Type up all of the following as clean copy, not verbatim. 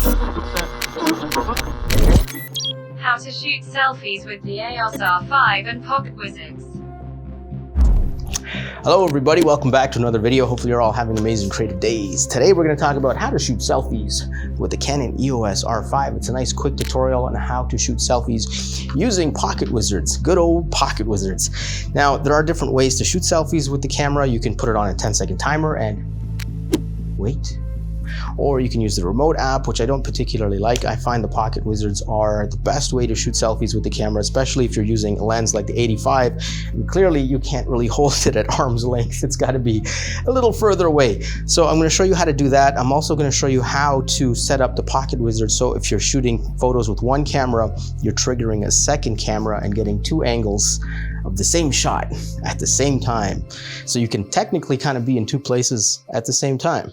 How to shoot selfies with the EOS R5 and Pocketwards. Hello everybody, welcome back to another video. Hopefully you're all having amazing creative days. Today we're going to talk about how to shoot selfies with the Canon EOS R5. It's a nice quick tutorial on how to shoot selfies using Pocketwards, good old Pocketwards. Now there are different ways to shoot selfies with the camera. You can put it on a 10-second timer and wait. Or you can use the remote app, which I don't particularly like. I find the Pocketwards are the best way to shoot selfies with the camera, especially if you're using a lens like the 85. And clearly you can't really hold it at arm's length. It's got to be a little further away. So I'm going to show you how to do that. I'm also going to show you how to set up the Pocketwards. So if you're shooting photos with one camera, you're triggering a second camera and getting two angles of the same shot at the same time. So you can technically kind of be in two places at the same time.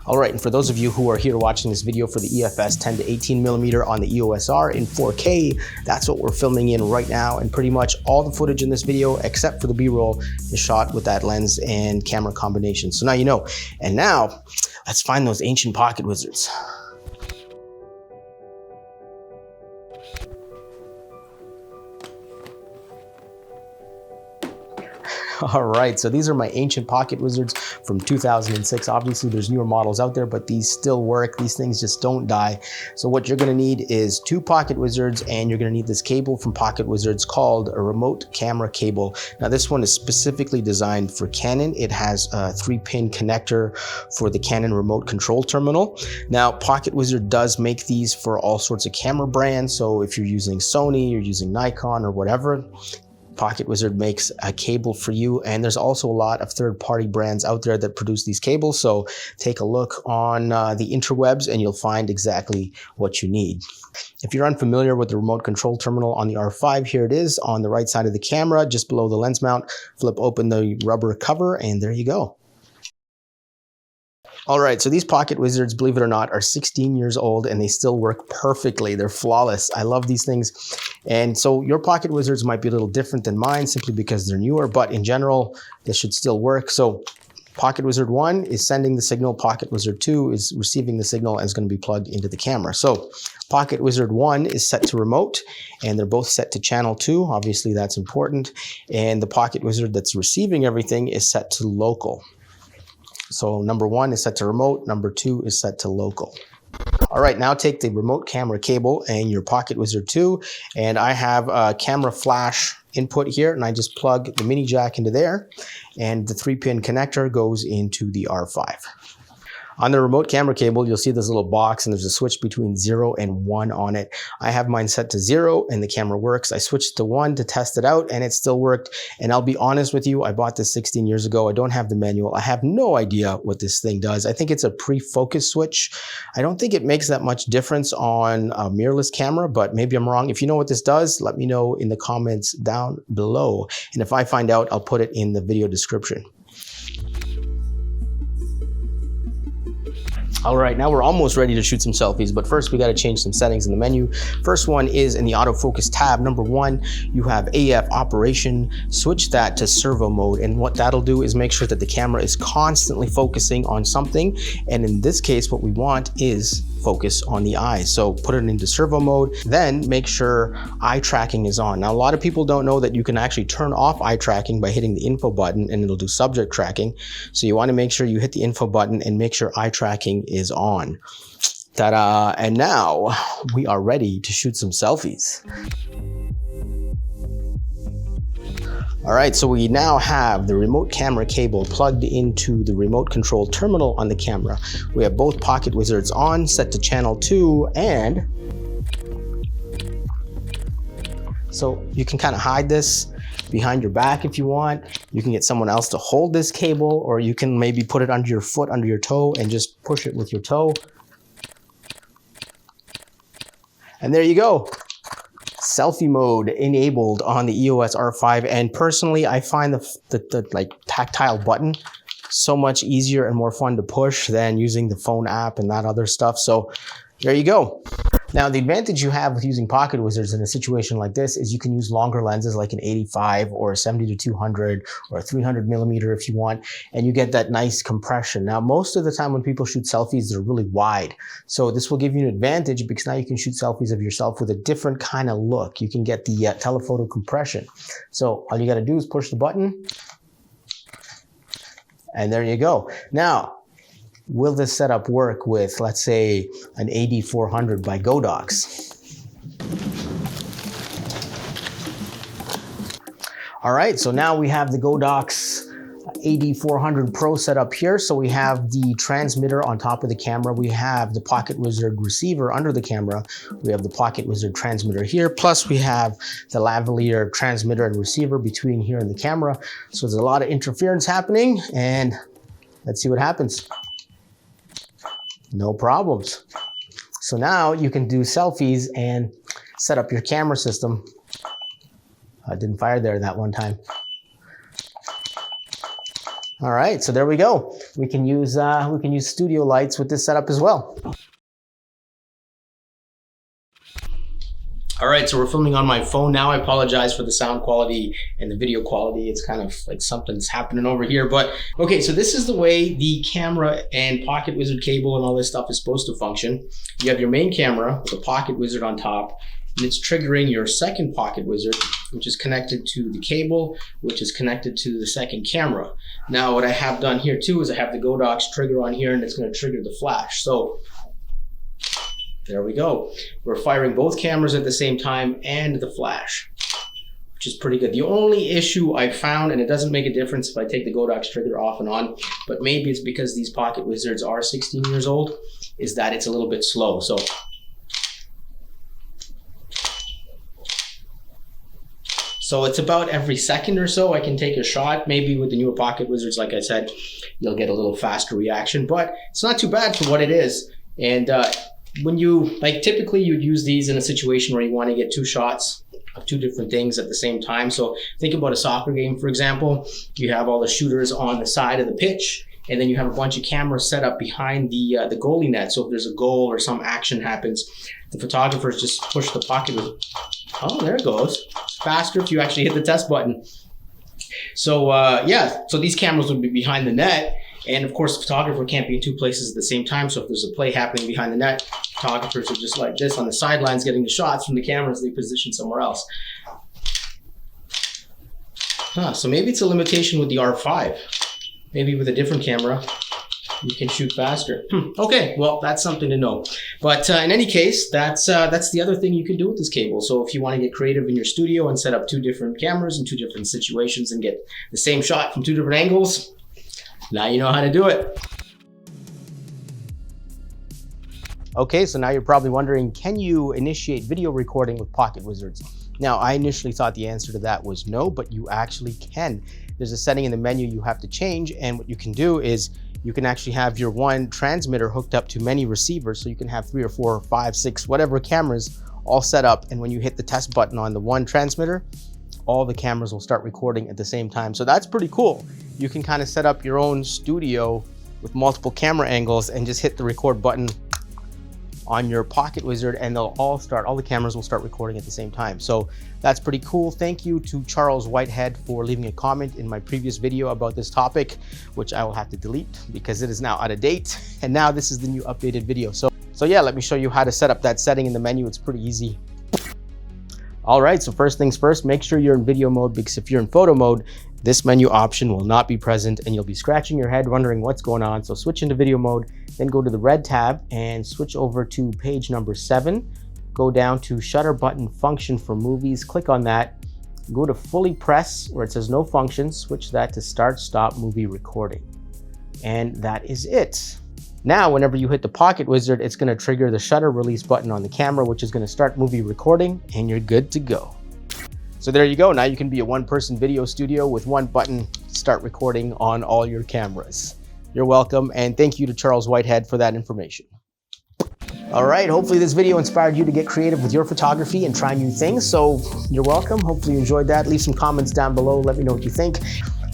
All right, and for those of you who are here watching this video for the EFS 10 to 18mm on the EOS R in 4K, that's what we're filming in right now. And pretty much all the footage in this video, except for the B-roll, is shot with that lens and camera combination. So now you know. And now, let's find those ancient Pocketwards. All right, so these are my ancient Pocketwards from 2006. Obviously, there's newer models out there, but these still work. These things just don't die. So what you're gonna need is two Pocketwards, and you're gonna need this cable from Pocketwards called a remote camera cable. Now, this one is specifically designed for Canon. It has a 3-pin connector for the Canon remote control terminal. Now, Pocketwards does make these for all sorts of camera brands. So if you're using Sony, you're using Nikon or whatever, Pocketwards makes a cable for you. And there's also a lot of third-party brands out there that produce these cables. So take a look on the interwebs and you'll find exactly what you need. If you're unfamiliar with the remote control terminal on the R5, here it is on the right side of the camera, just below the lens mount. Flip open the rubber cover and there you go. All right, so these Pocketwards, believe it or not, are 16 years old and they still work perfectly. They're flawless. I love these things. And so your Pocketwards might be a little different than mine simply because they're newer, but in general, they should still work. So Pocketwards 1 is sending the signal, Pocketwards 2 is receiving the signal and is going to be plugged into the camera. So Pocketwards 1 is set to remote and they're both set to channel 2. Obviously that's important. And the Pocketwards that's receiving everything is set to local. So number 1 is set to remote, number 2 is set to local. All right, now take the remote camera cable and your Pocketwards 2, and I have a camera flash input here, and I just plug the mini jack into there, and the 3-pin connector goes into the R5. On the remote camera cable, you'll see this little box and there's a switch between 0 and 1 on it. I have mine set to 0 and the camera works. I switched to 1 to test it out and it still worked. And I'll be honest with you, I bought this 16 years ago. I don't have the manual. I have no idea what this thing does. I think it's a pre-focus switch. I don't think it makes that much difference on a mirrorless camera, but maybe I'm wrong. If you know what this does, let me know in the comments down below. And if I find out, I'll put it in the video description. All right, now we're almost ready to shoot some selfies, but first we got to change some settings in the menu. First one is in the autofocus tab. Number 1, you have AF operation. Switch that to servo mode, and what that'll do is make sure that the camera is constantly focusing on something. And in this case, what we want is focus on the eyes. So put it into servo mode, then make sure eye tracking is on. Now, a lot of people don't know that you can actually turn off eye tracking by hitting the info button and it'll do subject tracking. So you want to make sure you hit the info button and make sure eye tracking is on. Ta-da! And now we are ready to shoot some selfies. All right, so we now have the remote camera cable plugged into the remote control terminal on the camera. We have both Pocketwards on, set to channel 2, and so you can kind of hide this behind your back if you want. You can get someone else to hold this cable, or you can maybe put it under your foot, under your toe, and just push it with your toe. And there you go. Selfie mode enabled on the EOS R5, and personally I find the like tactile button so much easier and more fun to push than using the phone app and that other stuff. So there you go. Now, the advantage you have with using Pocket Wizards in a situation like this is you can use longer lenses like an 85 or a 70-200 or a 300 millimeter if you want, and you get that nice compression. Now, most of the time when people shoot selfies, they're really wide. So this will give you an advantage because now you can shoot selfies of yourself with a different kind of look. You can get the telephoto compression. So all you got to do is push the button, and there you go. Now, will this setup work with, let's say, an AD400 by Godox? All right, so now we have the Godox AD400 Pro set up here. So we have the transmitter on top of the camera. We have the Pocket Wizard receiver under the camera. We have the Pocket Wizard transmitter here. Plus we have the lavalier transmitter and receiver between here and the camera. So there's a lot of interference happening, and let's see what happens. No problems. So now you can do selfies and set up your camera system. I didn't fire there that one time. All right, so there we go. We can use studio lights with this setup as well. All right, so we're filming on my phone now. I apologize for the sound quality and the video quality. It's kind of like something's happening over here. But okay, so this is the way the camera and Pocket Wizard cable and all this stuff is supposed to function. You have your main camera with a Pocket Wizard on top, and it's triggering your second Pocket Wizard, which is connected to the cable, which is connected to the second camera. Now, what I have done here too is I have the Godox trigger on here, and it's going to trigger the flash. So there we go. We're firing both cameras at the same time and the flash, which is pretty good. The only issue I found, and it doesn't make a difference if I take the Godox trigger off and on, but maybe it's because these Pocket Wizards are 16 years old, is that it's a little bit slow. So it's about every second or so I can take a shot. Maybe with the newer Pocket Wizards, like I said, you'll get a little faster reaction, but it's not too bad for what it is. And when you, typically you'd use these in a situation where you want to get two shots of two different things at the same time. So think about a soccer game, for example. You have all the shooters on the side of the pitch, and then you have a bunch of cameras set up behind the goalie net. So if there's a goal or some action happens, the photographers just push the Pocket Wizard. Oh, there it goes. It's faster if you actually hit the test button. So yeah, so these cameras would be behind the net. And of course, the photographer can't be in two places at the same time. So if there's a play happening behind the net, photographers are just like this on the sidelines getting the shots from the cameras they position somewhere else. So maybe it's a limitation with the R5. Maybe with a different camera, you can shoot faster. Okay, well, that's something to know. But in any case, that's the other thing you can do with this cable. So if you want to get creative in your studio and set up two different cameras in two different situations and get the same shot from two different angles, now you know how to do it. Okay, so now you're probably wondering, can you initiate video recording with Pocket Wizards? Now, I initially thought the answer to that was no, but you actually can. There's a setting in the menu you have to change, and what you can do is you can actually have your one transmitter hooked up to many receivers, so you can have 3 or 4 or 5, 6, whatever cameras all set up, and when you hit the test button on the one transmitter, all the cameras will start recording at the same time. So that's pretty cool. You can kind of set up your own studio with multiple camera angles and just hit the record button on your Pocket Wizard, and all the cameras will start recording at the same time. So that's pretty cool. Thank you to Charles Whitehead for leaving a comment in my previous video about this topic, which I will have to delete because it is now out of date. And now this is the new updated video. So yeah, let me show you how to set up that setting in the menu. It's pretty easy. All right, so first things first, make sure you're in video mode, because if you're in photo mode, this menu option will not be present and you'll be scratching your head wondering what's going on. So switch into video mode, then go to the red tab and switch over to page number 7. Go down to shutter button function for movies, click on that. Go to fully press where it says no functions, switch that to start stop movie recording. And that is it. Now, whenever you hit the Pocket Wizard, it's going to trigger the shutter release button on the camera, which is going to start movie recording, and you're good to go. So there you go. Now you can be a one-person video studio with one button, start recording on all your cameras. You're welcome, and thank you to Charles Whitehead for that information. All right, hopefully this video inspired you to get creative with your photography and try new things. So you're welcome. Hopefully you enjoyed that. Leave some comments down below. Let me know what you think.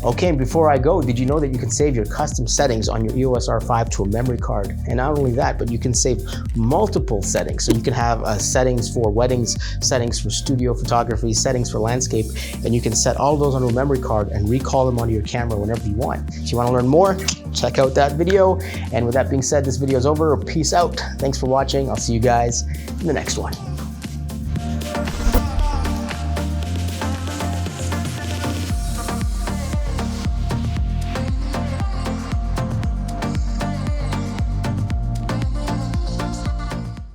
Okay, and before I go, did you know that you can save your custom settings on your EOS R5 to a memory card? And not only that, but you can save multiple settings. So you can have settings for weddings, settings for studio photography, settings for landscape, and you can set all those onto a memory card and recall them onto your camera whenever you want. If you want to learn more, check out that video. And with that being said, this video is over. Peace out. Thanks for watching. I'll see you guys in the next one.